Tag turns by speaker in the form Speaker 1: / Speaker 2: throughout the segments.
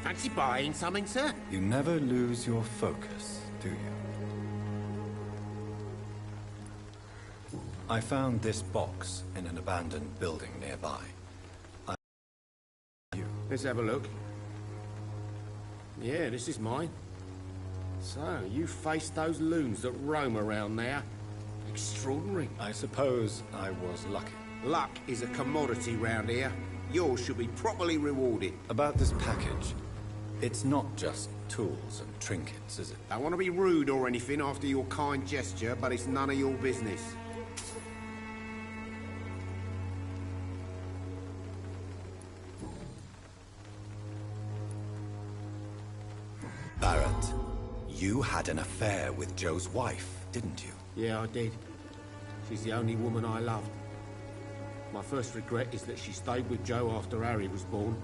Speaker 1: Fancy buying something, sir?
Speaker 2: You never lose your focus, do you? I found this box in an abandoned building nearby.
Speaker 1: Let's have a look. Yeah, this is mine. So, you faced those loons that roam around there. Extraordinary.
Speaker 2: I suppose I was lucky.
Speaker 1: Luck is a commodity round here. Yours should be properly rewarded.
Speaker 2: About this package, it's not just tools and trinkets, is it?
Speaker 1: I don't want to be rude or anything after your kind gesture, but it's none of your business.
Speaker 2: Barrett, you had an affair with Joe's wife, didn't you?
Speaker 1: Yeah, I did. She's the only woman I loved. My first regret is that she stayed with Joe after Harry was born.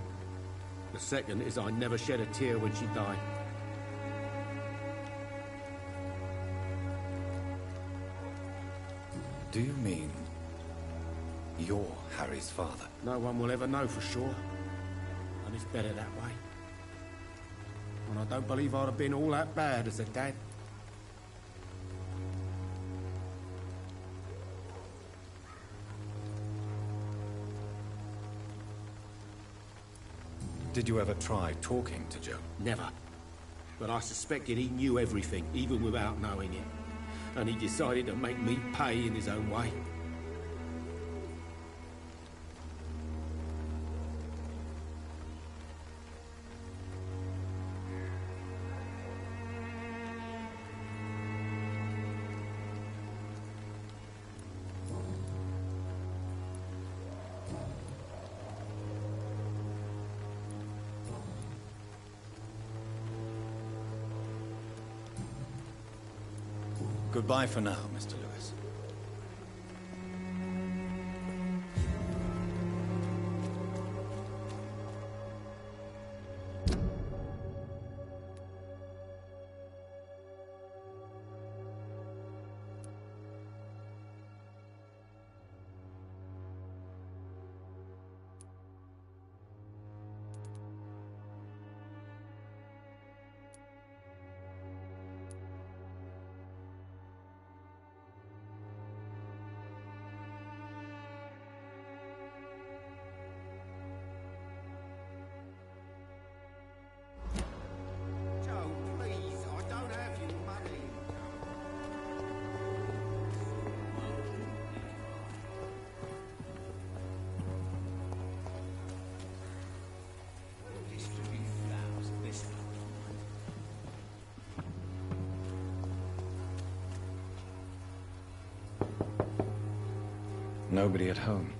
Speaker 1: The second is I never shed a tear when she died.
Speaker 2: Do you mean you're Harry's father?
Speaker 1: No one will ever know for sure. And it's better that way. And I don't believe I'd have been all that bad as a dad.
Speaker 2: Did you ever try talking to Joe?
Speaker 1: Never. But I suspected he knew everything, even without knowing it. And he decided to make me pay in his own way.
Speaker 2: Goodbye for now, Mr. Lewis. Nobody at home.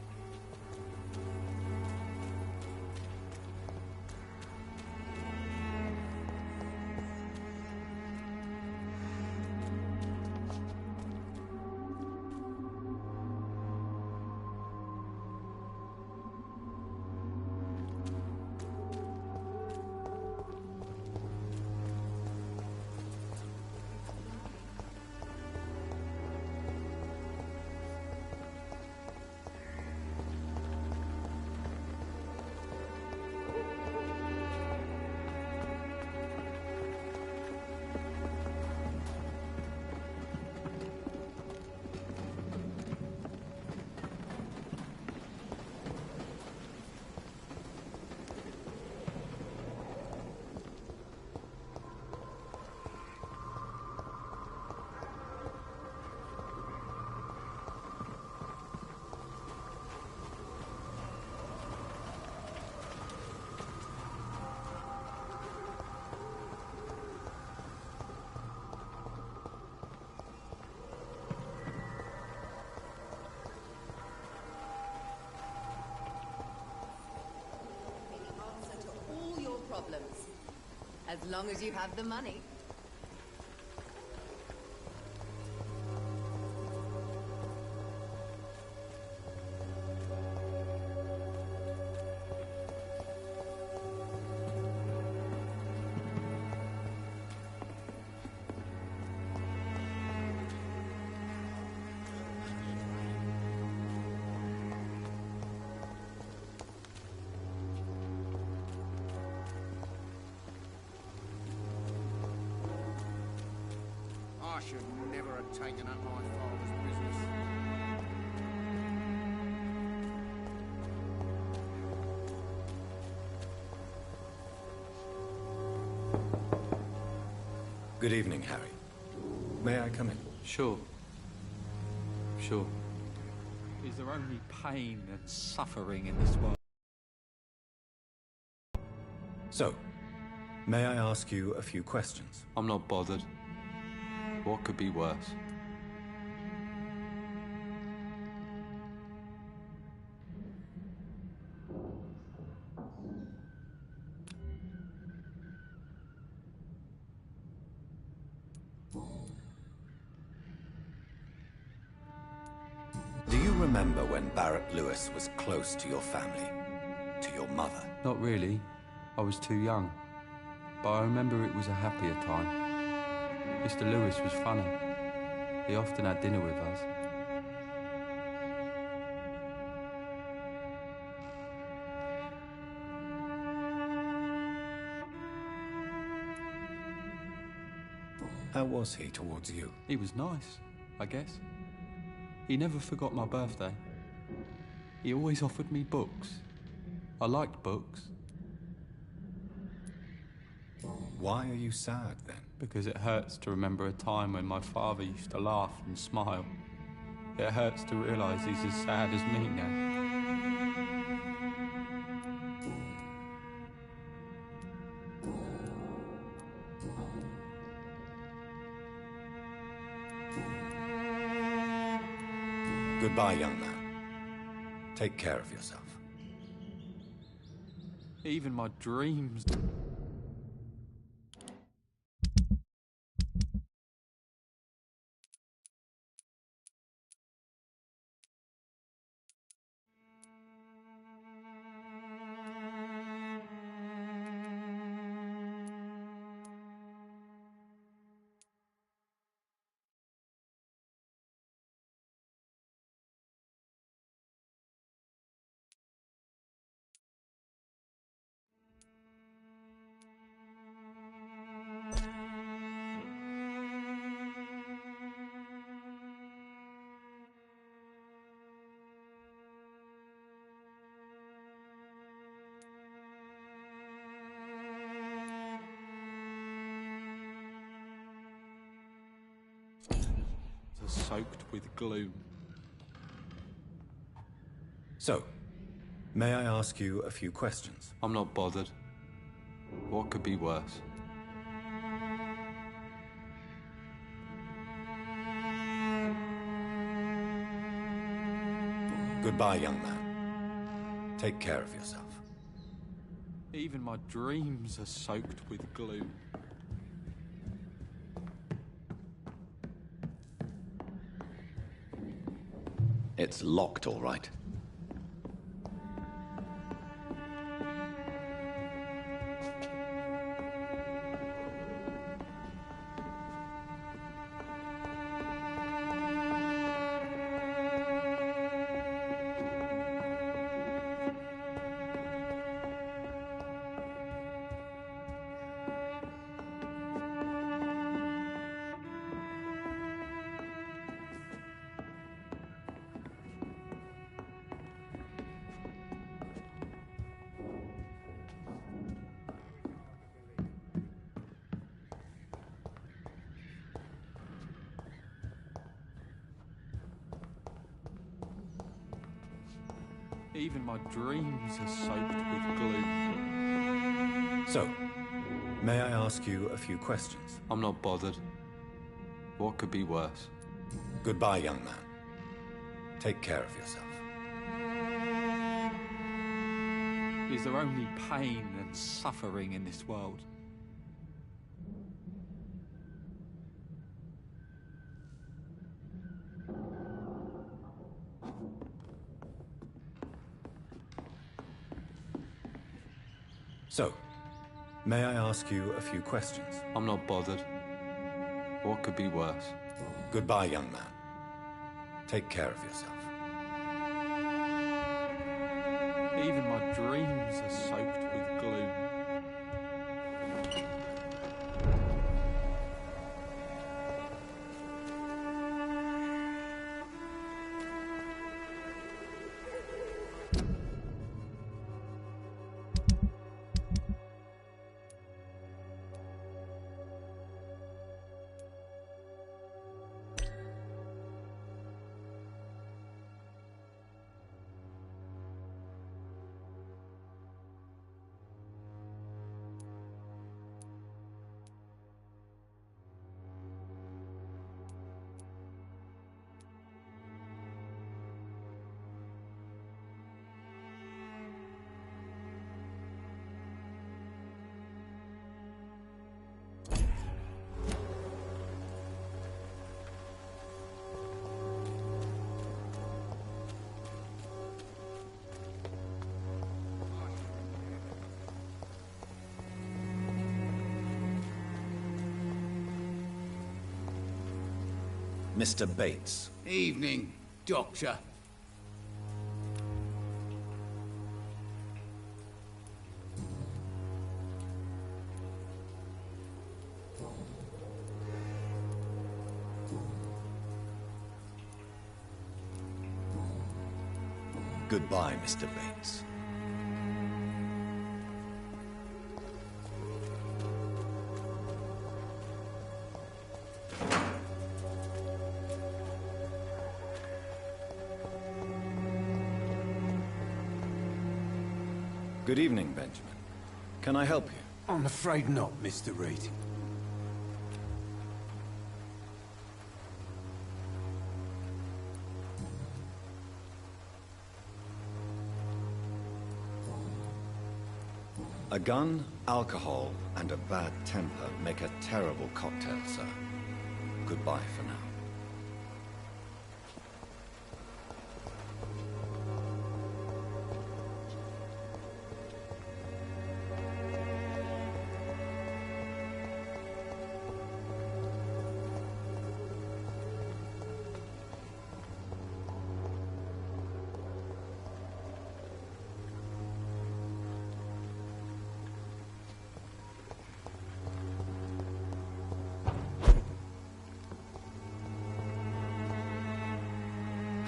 Speaker 3: Problems. As long as you have the money.
Speaker 1: should never have taken up my father's business.
Speaker 2: Good evening, Harry. May I come in?
Speaker 4: Sure. Sure. Is there only pain and suffering in this world?
Speaker 2: So, may I ask you a few questions?
Speaker 4: I'm not bothered. What could be worse?
Speaker 2: Do you remember when Barrett Lewis was close to your family? To your mother?
Speaker 4: Not really. I was too young. But I remember it was a happier time. Mr. Lewis was funny. He often had dinner with us.
Speaker 2: How was he towards you?
Speaker 4: He was nice, I guess. He never forgot my birthday. He always offered me books. I liked books.
Speaker 2: Why are you sad, then?
Speaker 4: Because it hurts to remember a time when my father used to laugh and smile. It hurts to realise he's as sad as me now.
Speaker 2: Goodbye, young man. Take care of yourself.
Speaker 4: Even my dreams... soaked with gloom.
Speaker 2: So, may I ask you a few questions?
Speaker 4: I'm not bothered. What could be worse?
Speaker 2: Goodbye, young man. Take care of yourself.
Speaker 4: Even my dreams are soaked with gloom.
Speaker 2: It's locked, all right.
Speaker 4: Even my dreams are soaked with gloom.
Speaker 2: So, may I ask you a few questions?
Speaker 4: I'm not bothered. What could be worse?
Speaker 2: Goodbye, young man. Take care of yourself.
Speaker 4: Is there only pain and suffering in this world?
Speaker 2: So, may I ask you a few questions?
Speaker 4: I'm not bothered. What could be worse?
Speaker 2: Goodbye, young man. Take care of yourself.
Speaker 4: Even my dreams are soaked with gloom.
Speaker 2: Mr. Bates.
Speaker 5: Evening, Doctor.
Speaker 2: Goodbye, Mr. Bates. Good evening, Benjamin. Can I help you?
Speaker 6: I'm afraid not, Mr. Reed.
Speaker 2: A gun, alcohol, and a bad temper make a terrible cocktail, sir. Goodbye for now.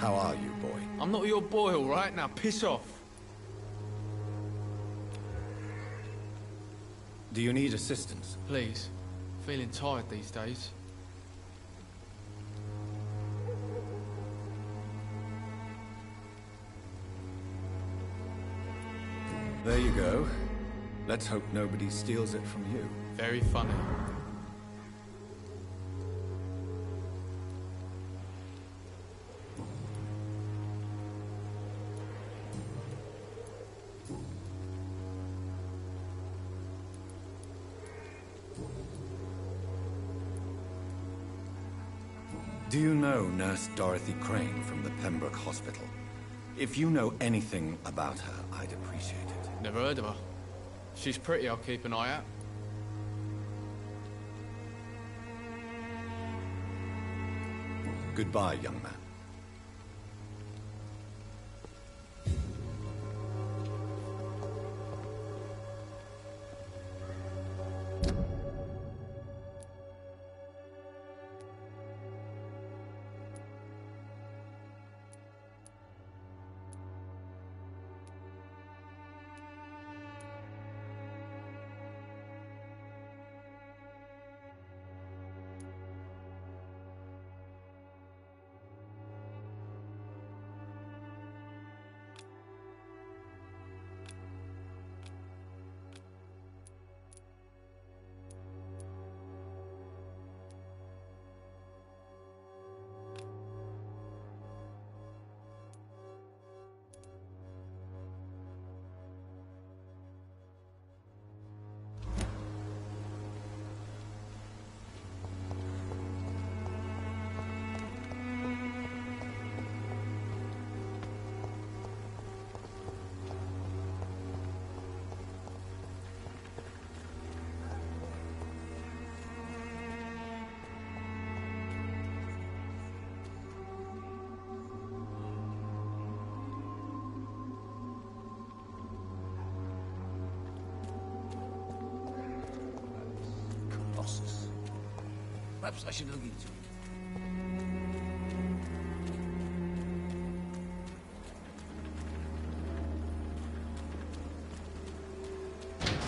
Speaker 2: How are you, boy?
Speaker 7: I'm not your boy, all right? Now piss off.
Speaker 2: Do you need assistance?
Speaker 7: Please. Feeling tired these days.
Speaker 2: There you go. Let's hope nobody steals it from you.
Speaker 7: Very funny.
Speaker 2: Do you know Nurse Dorothy Crane from the Pembroke Hospital? If you know anything about her, I'd appreciate it.
Speaker 7: Never heard of her. She's pretty, I'll keep an eye out.
Speaker 2: Goodbye, young man.
Speaker 5: Perhaps I should look into it.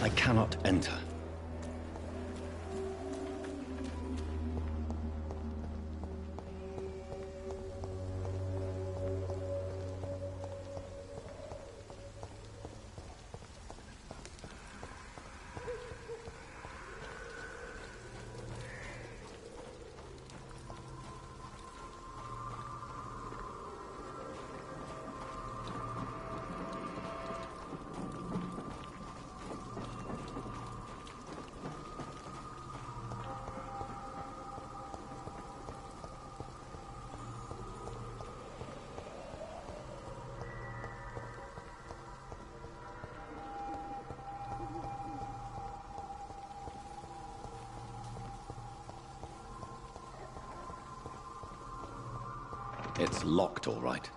Speaker 2: I cannot enter. It's locked, all right.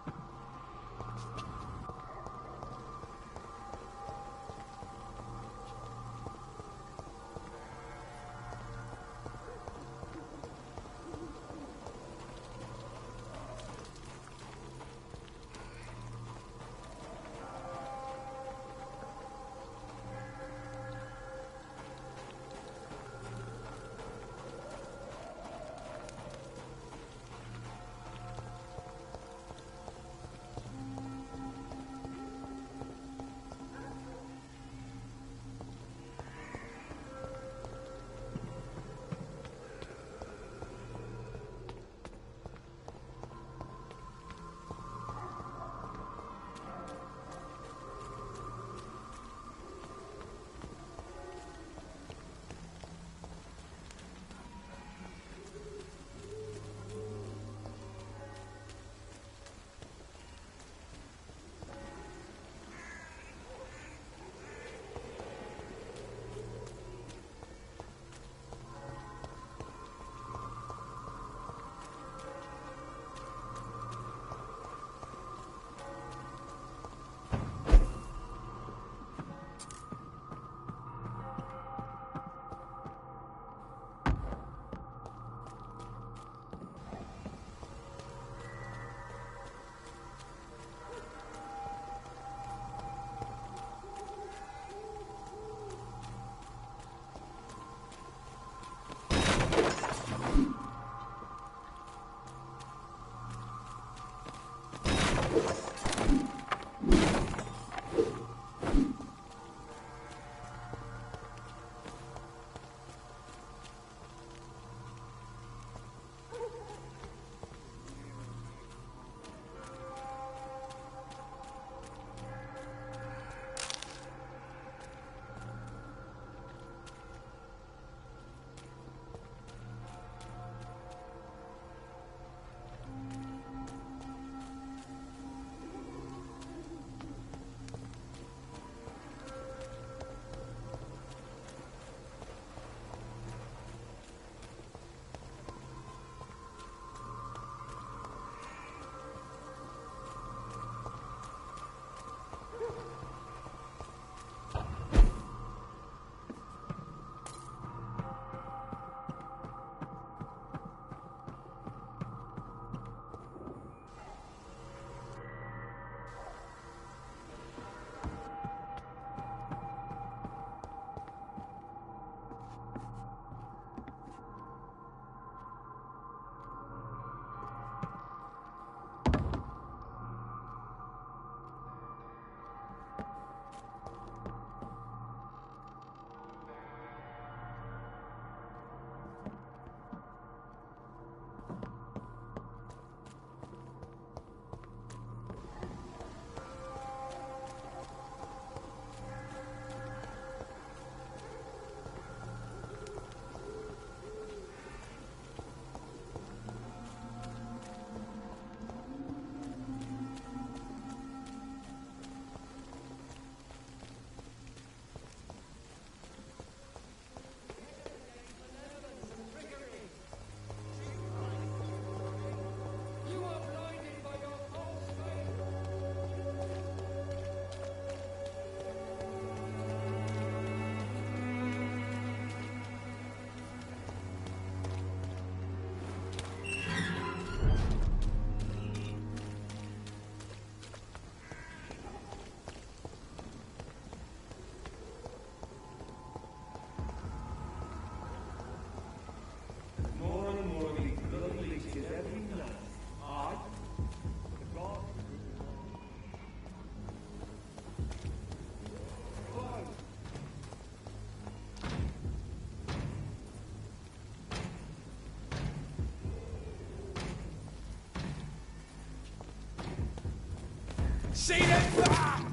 Speaker 6: See them? Ah!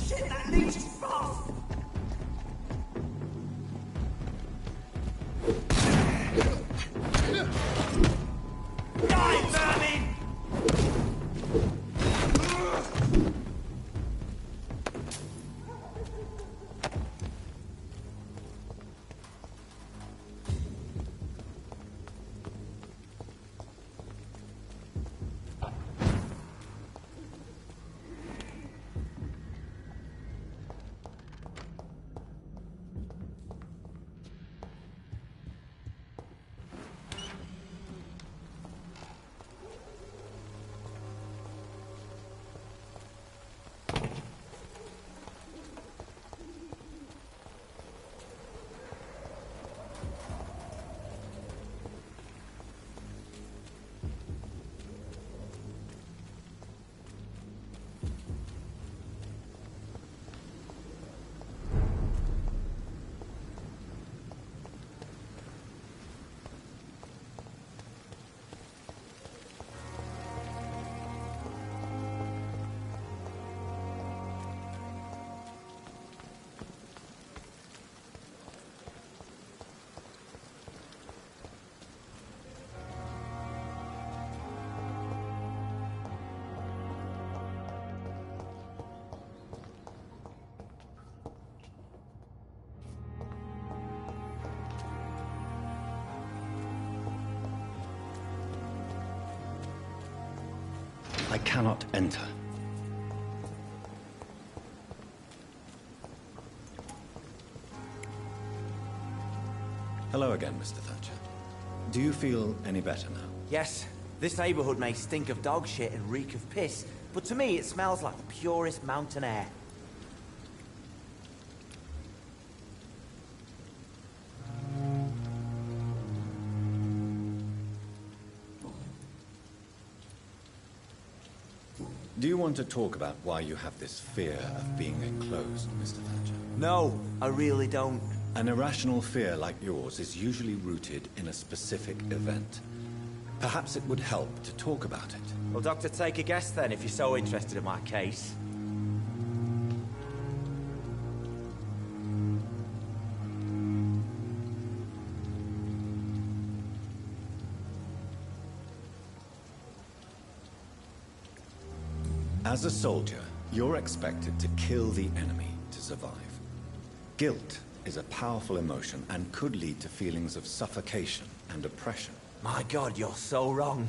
Speaker 6: Shit, that leech is fast! Die, vermin!
Speaker 2: I cannot enter. Hello again, Mr. Thatcher. Do you feel any better now?
Speaker 6: Yes, this neighborhood may stink of dog shit and reek of piss, but to me it smells like the purest mountain air.
Speaker 2: Do you want to talk about why you have this fear of being enclosed, Mr. Thatcher?
Speaker 6: No, I really don't.
Speaker 2: An irrational fear like yours is usually rooted in a specific event. Perhaps it would help to talk about it.
Speaker 6: Well, Doctor, take a guess then, if you're so interested in my case.
Speaker 2: As a soldier, you're expected to kill the enemy to survive. Guilt is a powerful emotion and could lead to feelings of suffocation and oppression.
Speaker 6: My God, you're so wrong.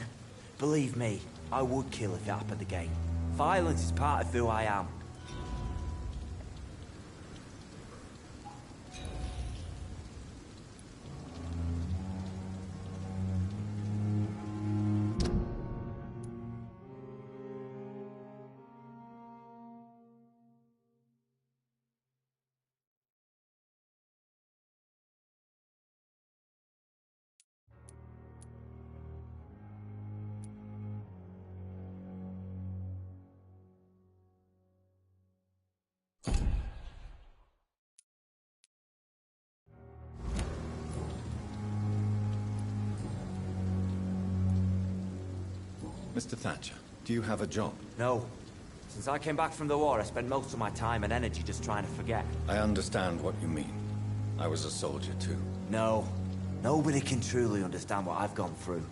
Speaker 6: Believe me, I would kill if it happened again. Violence is part of who I am.
Speaker 2: Mr. Thatcher, do you have a job?
Speaker 6: No. Since I came back from the war, I spent most of my time and energy just trying to forget.
Speaker 2: I understand what you mean. I was a soldier too.
Speaker 6: No. Nobody can truly understand what I've gone through.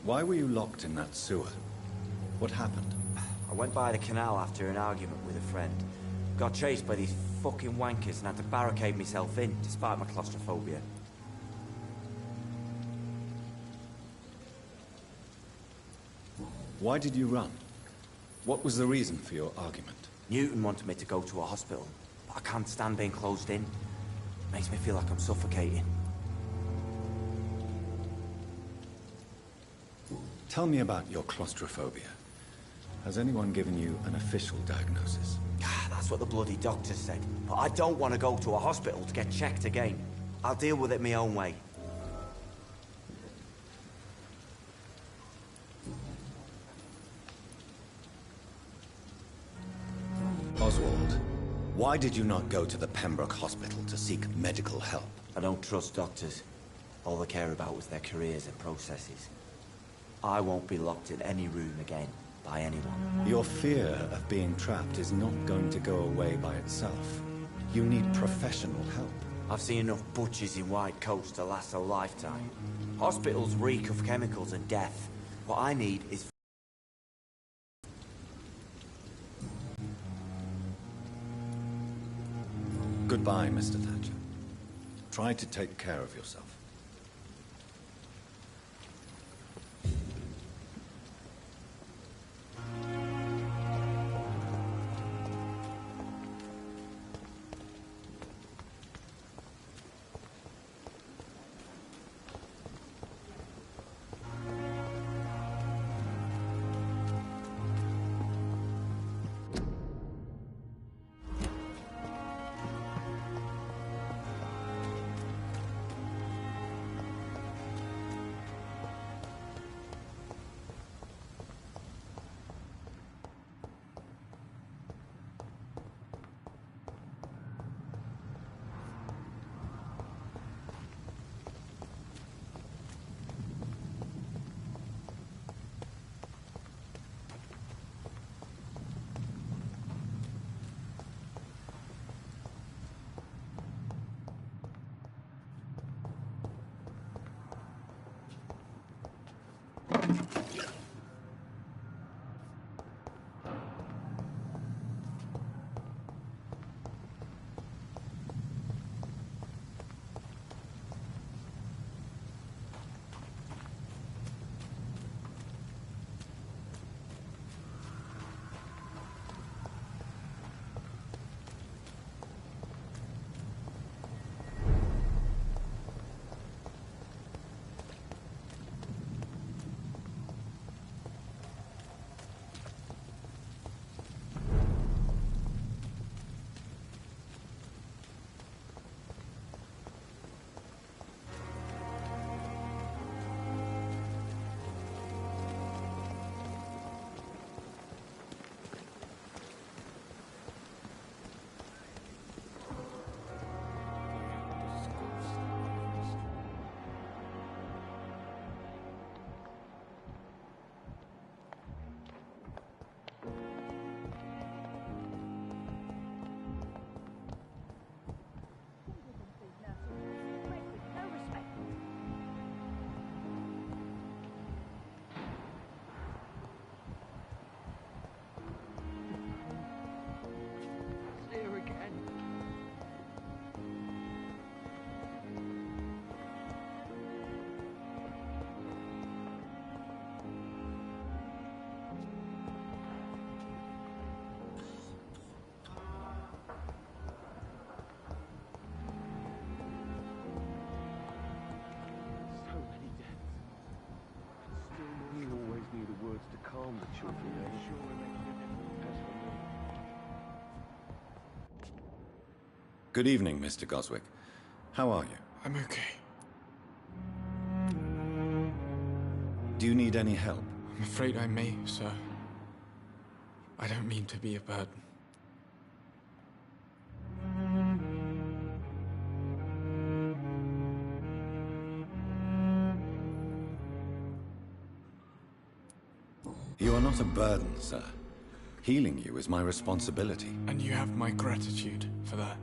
Speaker 2: Why were you locked in that sewer? What happened?
Speaker 6: I went by the canal after an argument with a friend. Got chased by these fucking wankers and had to barricade myself in, despite my claustrophobia.
Speaker 2: Why did you run? What was the reason for your argument?
Speaker 6: Newton wanted me to go to a hospital, but I can't stand being closed in. Makes me feel like I'm suffocating.
Speaker 2: Tell me about your claustrophobia. Has anyone given you an official diagnosis?
Speaker 6: That's what the bloody doctor said. But I don't want to go to a hospital to get checked again. I'll deal with it my own way.
Speaker 2: Oswald, why did you not go to the Pembroke Hospital to seek medical help?
Speaker 6: I don't trust doctors. All they care about was their careers and processes. I won't be locked in any room again by anyone.
Speaker 2: Your fear of being trapped is not going to go away by itself. You need professional help.
Speaker 6: I've seen enough butchers in white coats to last a lifetime. Hospitals reek of chemicals and death. What I need is...
Speaker 2: Goodbye, Mr. Thatcher. Try to take care of yourself. Good evening, Mr. Goswick. How are you?
Speaker 7: I'm okay.
Speaker 2: Do you need any help?
Speaker 7: I'm afraid I may, sir. I don't mean to be a burden.
Speaker 2: You are not a burden, sir. Healing you is my responsibility.
Speaker 7: And you have my gratitude for that.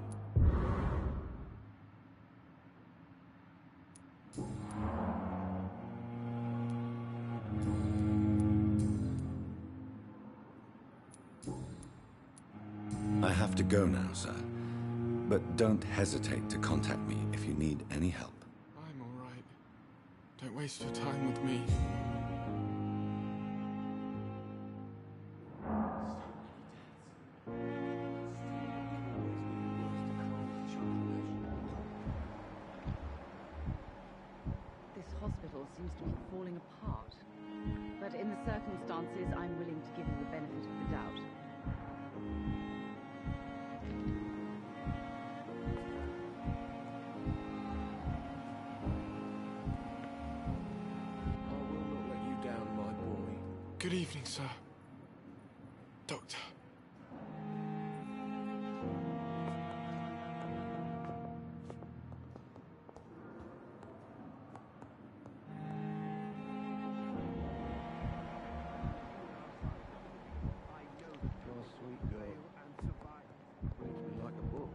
Speaker 2: I have to go now, sir. But don't hesitate to contact me if you need any help.
Speaker 7: I'm all right. Don't waste your time with me.
Speaker 8: This hospital seems to be falling apart. But in the circumstances, I'm willing to give you the benefit of the doubt.
Speaker 1: I will not let you down, my boy.
Speaker 7: Good evening, sir. Doctor.
Speaker 1: Your sweet girl. Reads me like a book.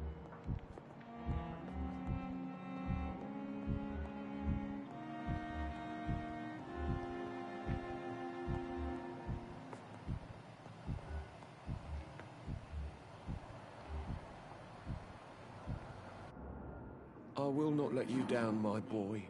Speaker 1: I will not let you down, my boy.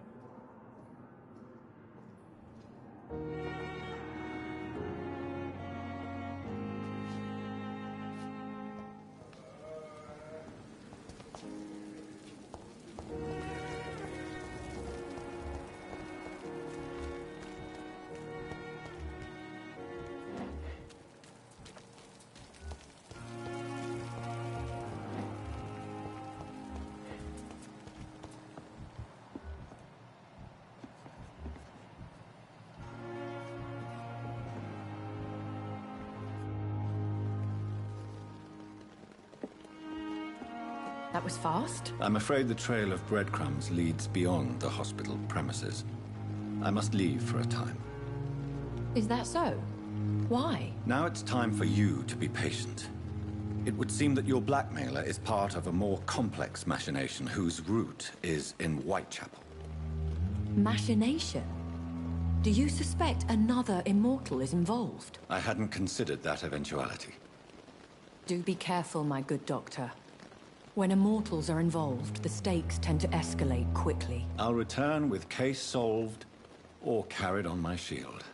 Speaker 3: That was fast.
Speaker 2: I'm afraid the trail of breadcrumbs leads beyond the hospital premises. I must leave for a time.
Speaker 3: Is that so? Why?
Speaker 2: Now it's time for you to be patient. It would seem that your blackmailer is part of a more complex machination whose root is in Whitechapel.
Speaker 3: Machination? Do you suspect another immortal is involved?
Speaker 2: I hadn't considered that eventuality.
Speaker 3: Do be careful, my good doctor. When immortals are involved, the stakes tend to escalate quickly.
Speaker 2: I'll return with case solved or carried on my shield.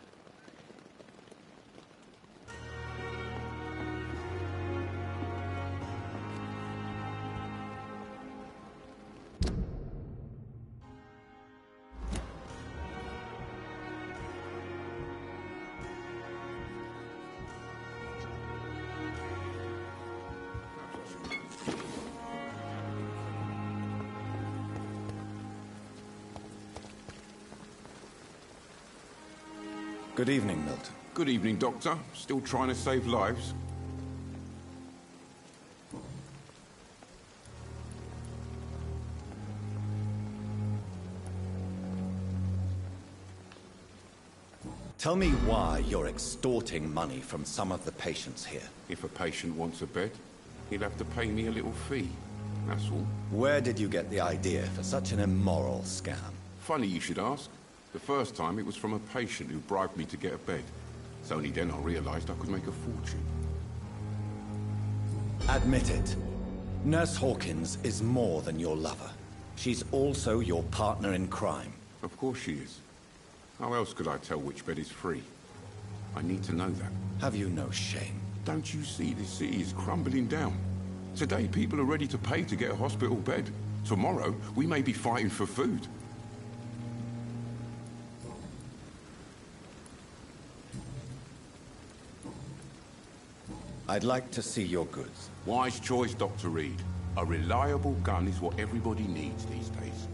Speaker 2: Good evening, Milton.
Speaker 9: Good evening, Doctor. Still trying to save lives?
Speaker 2: Tell me why you're extorting money from some of the patients here.
Speaker 9: If a patient wants a bed, he'll have to pay me a little fee. That's all.
Speaker 2: Where did you get the idea for such an immoral scam?
Speaker 9: Funny you should ask. The first time it was from a patient who bribed me to get a bed. It's only then I realized I could make a fortune.
Speaker 2: Admit it. Nurse Hawkins is more than your lover. She's also your partner in crime.
Speaker 9: Of course she is. How else could I tell which bed is free? I need to know that.
Speaker 2: Have you no shame?
Speaker 9: Don't you see this city is crumbling down? Today people are ready to pay to get a hospital bed. Tomorrow we may be fighting for food.
Speaker 2: I'd like to see your goods.
Speaker 9: Wise choice, Dr. Reed. A reliable gun is what everybody needs these days.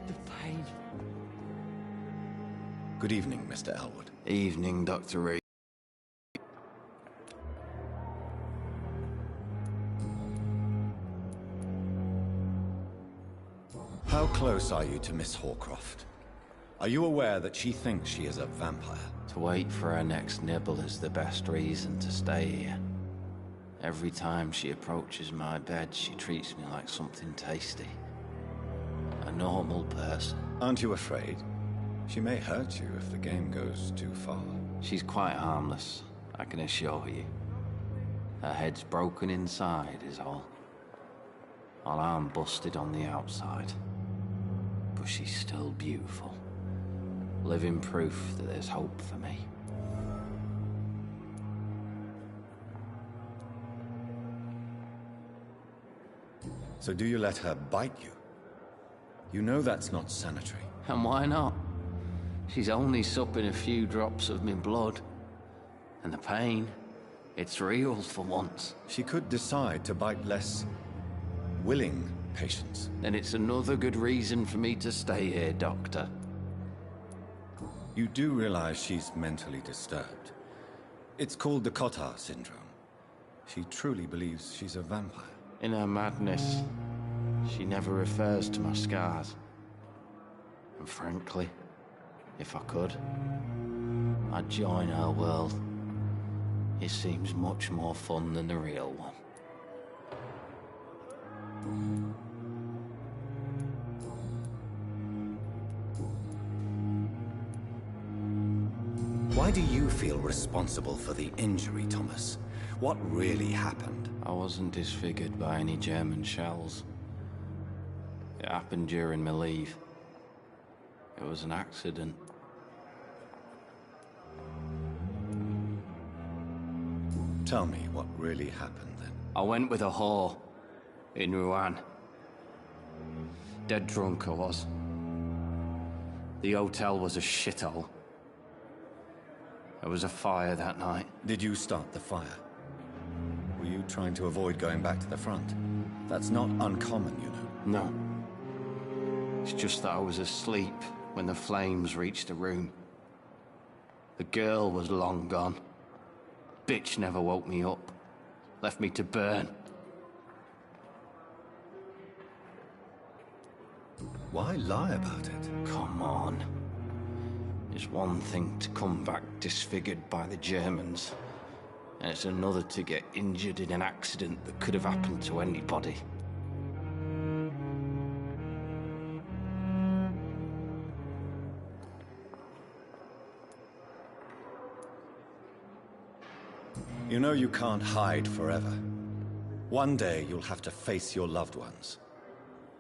Speaker 3: The pain.
Speaker 2: Good evening, Mr. Elwood.
Speaker 10: Evening, Dr. Reed.
Speaker 2: How close are you to Miss Horcroft? Are you aware that she thinks she is a vampire?
Speaker 10: To wait for her next nibble is the best reason to stay here. Every time she approaches my bed, she treats me like something tasty. A normal person.
Speaker 2: Aren't you afraid? She may hurt you if the game goes too far.
Speaker 10: She's quite harmless, I can assure you. Her head's broken inside is all. While I'm busted on the outside. But she's still beautiful. Living proof that there's hope for me.
Speaker 2: So do you let her bite you? You know that's not sanitary.
Speaker 10: And why not? She's only supping a few drops of me blood. And the pain, it's real for once.
Speaker 2: She could decide to bite less willing patients.
Speaker 10: Then it's another good reason for me to stay here, Doctor.
Speaker 2: You do realize she's mentally disturbed. It's called the Cotard syndrome. She truly believes she's a vampire.
Speaker 10: In her madness, she never refers to my scars. And frankly, if I could, I'd join her world. It seems much more fun than the real one.
Speaker 2: Why do you feel responsible for the injury, Thomas? What really happened?
Speaker 10: I wasn't disfigured by any German shells. It happened during my leave. It was an accident.
Speaker 2: Tell me what really happened then.
Speaker 10: I went with a whore in Rouen. Dead drunk I was. The hotel was a shithole. There was a fire that night.
Speaker 2: Did you start the fire? Were you trying to avoid going back to the front? That's not uncommon, you know.
Speaker 10: No. It's just that I was asleep when the flames reached the room. The girl was long gone. Bitch never woke me up. Left me to burn.
Speaker 2: Why lie about it?
Speaker 10: Come on. It's one thing to come back disfigured by the Germans, and it's another to get injured in an accident that could have happened to anybody.
Speaker 2: You know you can't hide forever. One day you'll have to face your loved ones.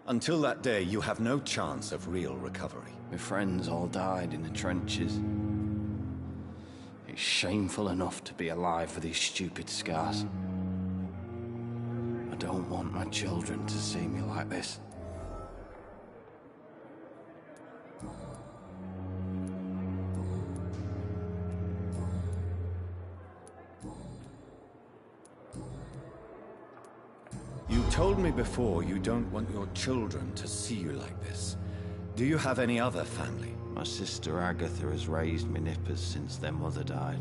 Speaker 2: Until that day, you have no chance of real recovery.
Speaker 10: My friends all died in the trenches. It's shameful enough to be alive with these stupid scars. I don't want my children to see me like this.
Speaker 2: told me before you don't want your children to see you like this. Do you have any other family?
Speaker 10: My sister Agatha has raised me nippers since their mother died.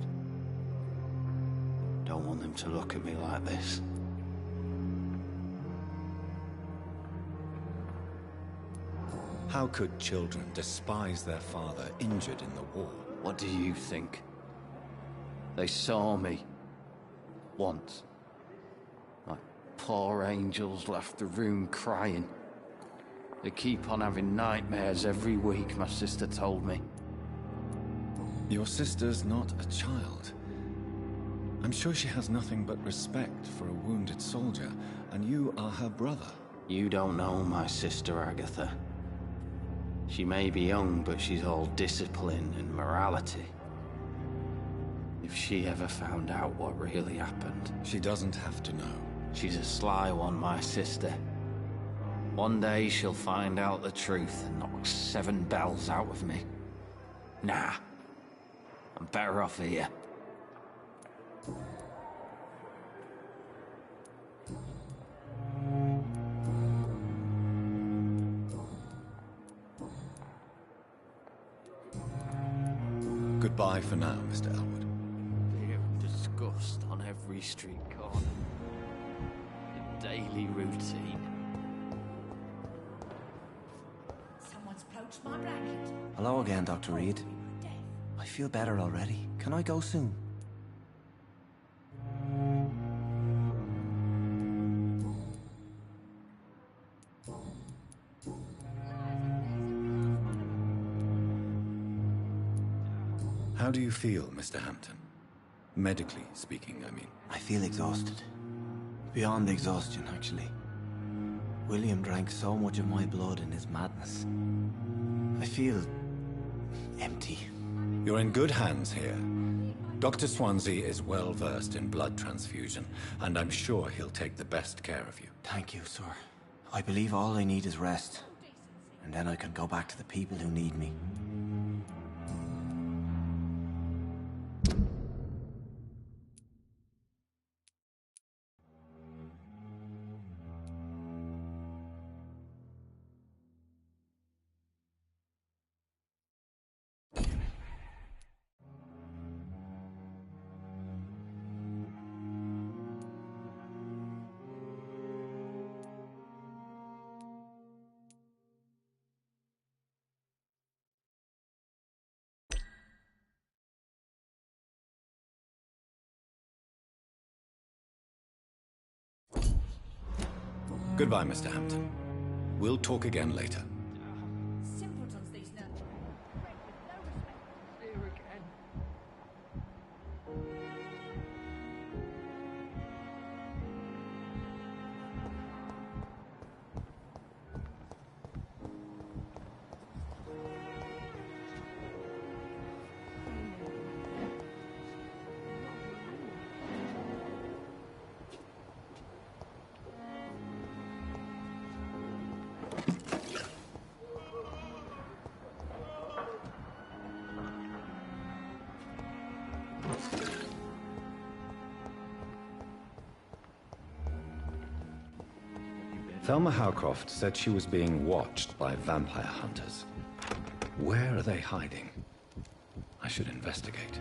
Speaker 10: Don't want them to look at me like this.
Speaker 2: How could children despise their father injured in the war?
Speaker 10: What do you think? They saw me. Once. Like poor angels left the room crying. They keep on having nightmares every week, my sister told me.
Speaker 2: Your sister's not a child. I'm sure she has nothing but respect for a wounded soldier, and you are her brother.
Speaker 10: You don't know my sister Agatha. She may be young, but she's all discipline and morality. If she ever found out what really happened...
Speaker 2: She doesn't have to know.
Speaker 10: She's a sly one, my sister. One day she'll find out the truth and knock 7 bells out of me. Nah. I'm better off here.
Speaker 2: Goodbye for now, Mr. Elwood.
Speaker 10: Fear and disgust on every street corner. A daily routine.
Speaker 11: Someone's poached my blanket.
Speaker 6: Hello again, Dr. Reed. I feel better already. Can I go soon?
Speaker 2: How do you feel, Mr. Hampton? Medically speaking, I mean.
Speaker 6: I feel exhausted. Beyond exhaustion, actually. William drank so much of my blood in his madness. I feel... empty.
Speaker 2: You're in good hands here. Dr. Swansea is well versed in blood transfusion, and I'm sure he'll take the best care of you.
Speaker 6: Thank you, sir. I believe all I need is rest. And then I can go back to the people who need me.
Speaker 2: Goodbye, Mr. Hampton. We'll talk again later.
Speaker 11: Simpletons, these nuts. Here again.
Speaker 2: Thelma Howcroft said she was being watched by vampire hunters. Where are they hiding? I should investigate.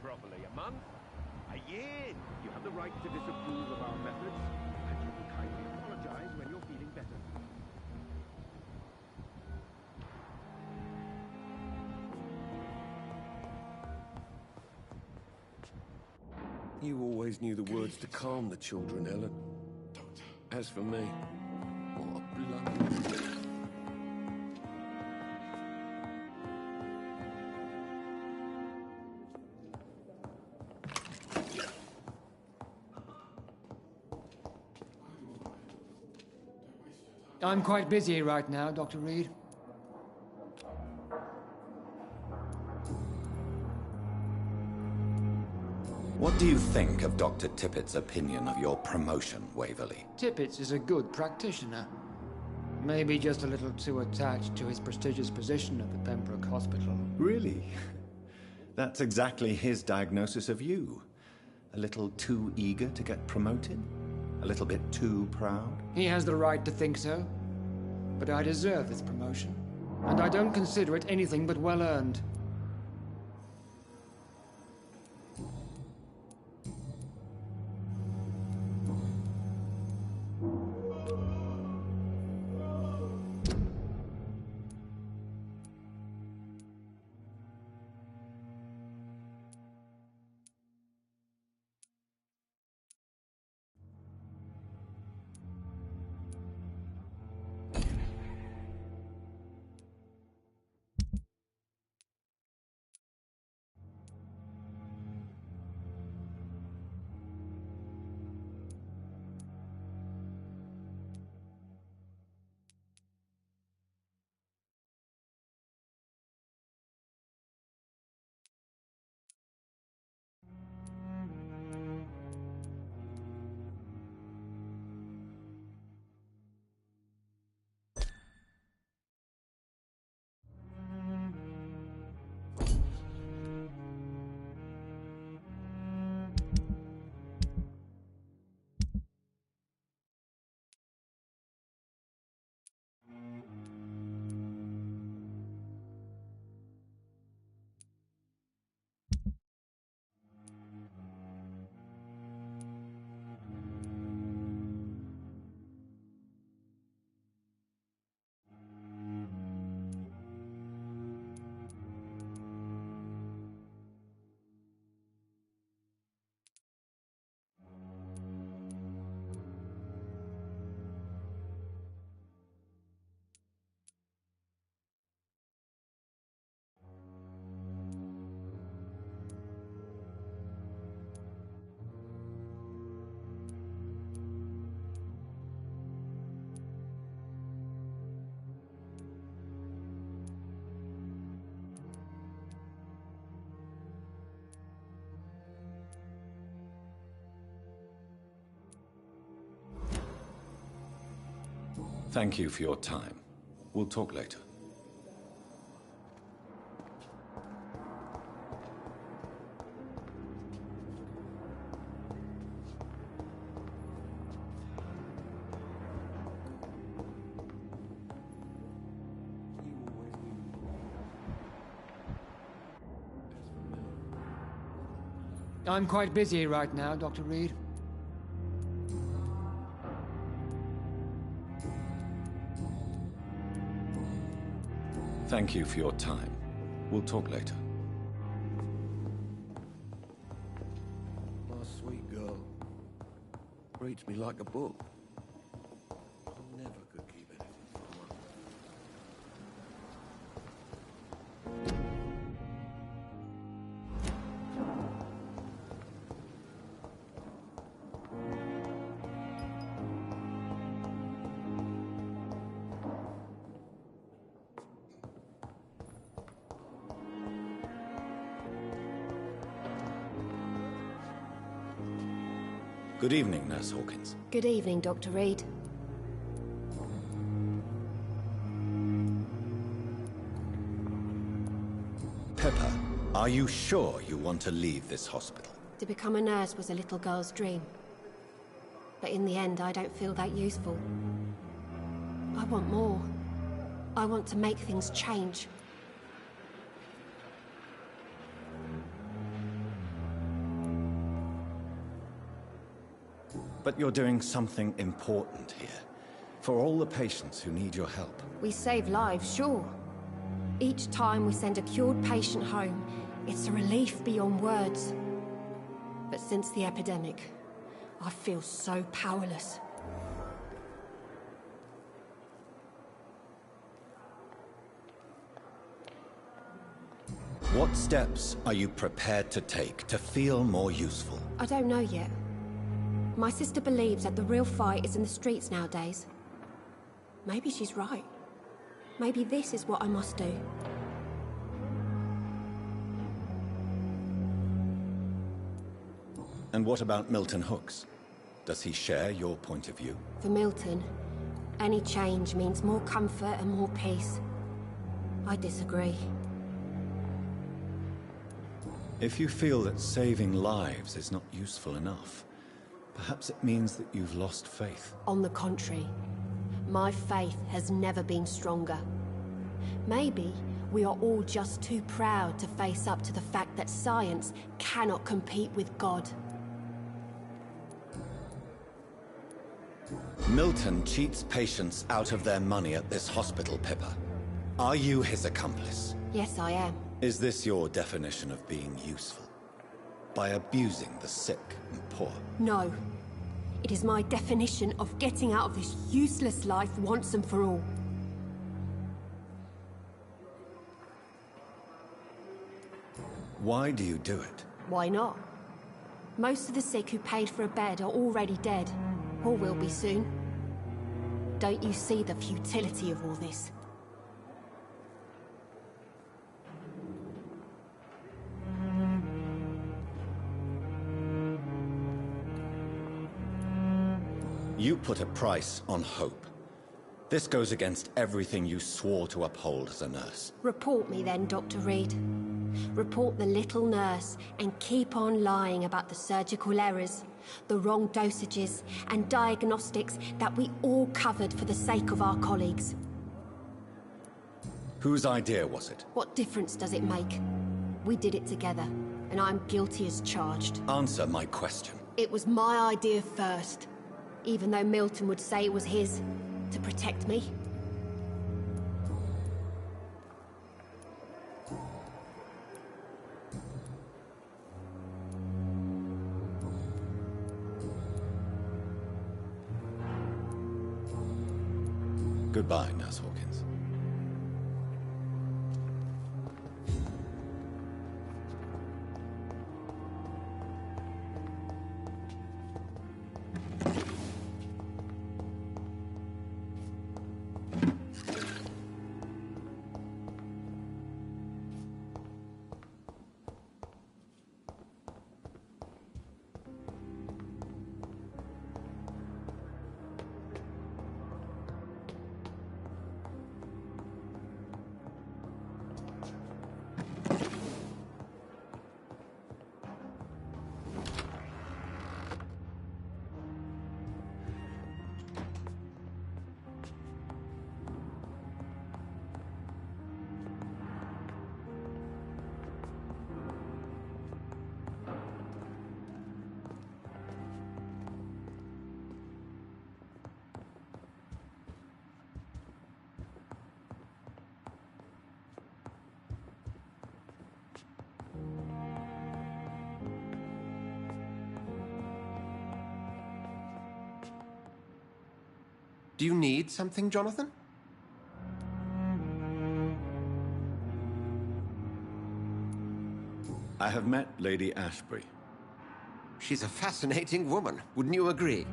Speaker 12: Properly, a month? A year? You have the right to disapprove of our methods, and you will kindly apologize when you're feeling better.
Speaker 1: You always knew the words to calm the children, Ellen. As for me, what a blunder.
Speaker 13: I'm quite busy right now, Dr. Reed.
Speaker 2: What do you think of Dr. Tippett's opinion of your promotion, Waverly?
Speaker 13: Tippett is a good practitioner. Maybe just a little too attached to his prestigious position at the Pembroke Hospital.
Speaker 2: Really? That's exactly his diagnosis of you. A little too eager to get promoted? A little bit too proud?
Speaker 13: He has the right to think so. But I deserve this promotion. And I don't consider it anything but well-earned.
Speaker 2: Thank you for your time. We'll talk later.
Speaker 13: I'm quite busy right now, Dr. Reed.
Speaker 2: Thank you for your time. We'll talk later.
Speaker 14: My sweet girl. Reads me like a book. I never could keep anything from her.
Speaker 2: Good evening, Nurse Hawkins.
Speaker 15: Good evening, Dr. Reed.
Speaker 2: Pepper, are you sure you want to leave this hospital?
Speaker 15: To become a nurse was a little girl's dream. But in the end, I don't feel that useful. I want more. I want to make things change.
Speaker 2: But you're doing something important here. For all the patients who need your help.
Speaker 15: We save lives, sure. Each time we send a cured patient home, it's a relief beyond words. But since the epidemic, I feel so powerless.
Speaker 2: What steps are you prepared to take to feel more useful?
Speaker 15: I don't know yet. My sister believes that the real fight is in the streets nowadays. Maybe she's right. Maybe this is what I must do.
Speaker 2: And what about Milton Hooks? Does he share your point of view?
Speaker 15: For Milton, any change means more comfort and more peace. I disagree.
Speaker 2: If you feel that saving lives is not useful enough, perhaps it means that you've lost faith.
Speaker 15: On the contrary, my faith has never been stronger. Maybe we are all just too proud to face up to the fact that science cannot compete with God.
Speaker 2: Milton cheats patients out of their money at this hospital, Pippa. Are you his accomplice?
Speaker 15: Yes, I am.
Speaker 2: Is this your definition of being useful? By abusing the sick and poor?
Speaker 15: No. It is my definition of getting out of this useless life once and for all.
Speaker 2: Why do you do it?
Speaker 15: Why not? Most of the sick who paid for a bed are already dead, or will be soon. Don't you see the futility of all this?
Speaker 2: You put a price on hope. This goes against everything you swore to uphold as a nurse.
Speaker 15: Report me then, Dr. Reed. Report the little nurse and keep on lying about the surgical errors, the wrong dosages and diagnostics that we all covered for the sake of our colleagues.
Speaker 2: Whose idea was it?
Speaker 15: What difference does it make? We did it together, and I'm guilty as charged.
Speaker 2: Answer my question.
Speaker 15: It was my idea first, even though Milton would say it was his, to protect me.
Speaker 2: Goodbye, Nurse Hawkins.
Speaker 16: Do you need something, Jonathan?
Speaker 2: I have met Lady Ashbury.
Speaker 16: She's a fascinating woman, wouldn't you agree?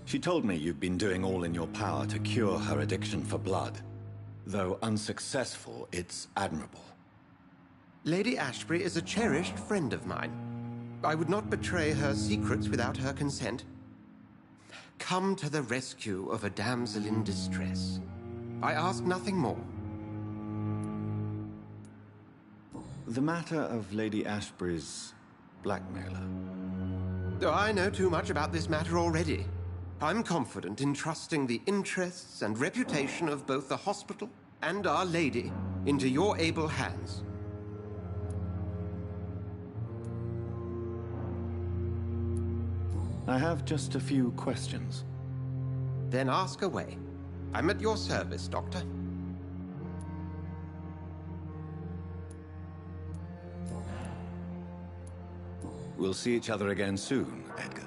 Speaker 2: She told me you've been doing all in your power to cure her addiction for blood. Though unsuccessful, it's admirable.
Speaker 16: Lady Ashbury is a cherished friend of mine. I would not betray her secrets without her consent. Come to the rescue of a damsel in distress. I ask nothing more.
Speaker 2: The matter of Lady Ashbury's blackmailer.
Speaker 16: Oh, I know too much about this matter already. I'm confident in trusting the interests and reputation of both the hospital and Our Lady into your able hands.
Speaker 2: I have just a few questions.
Speaker 16: Then ask away. I'm at your service, Doctor.
Speaker 2: We'll see each other again soon, Edgar.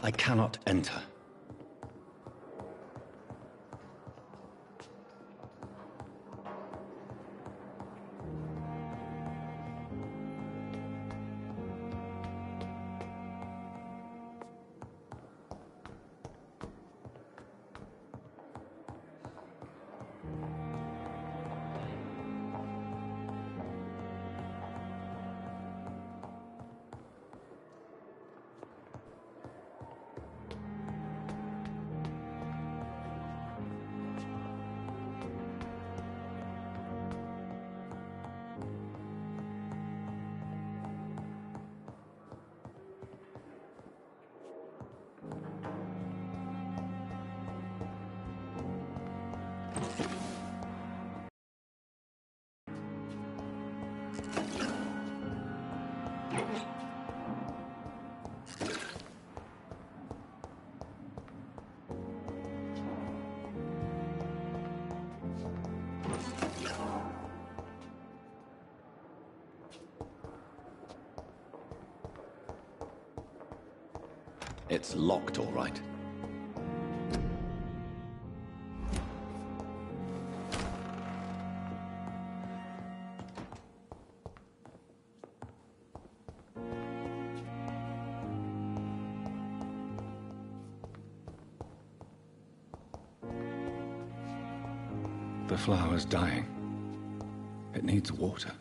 Speaker 2: I cannot enter. It's locked, all right. The flower's dying. It needs water.